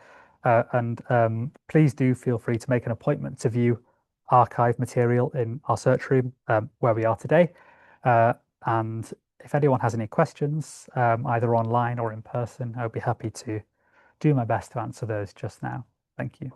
Please do feel free to make an appointment to view archive material in our search room where we are today. And if anyone has any questions, either online or in person, I would be happy to do my best to answer those just now. Thank you.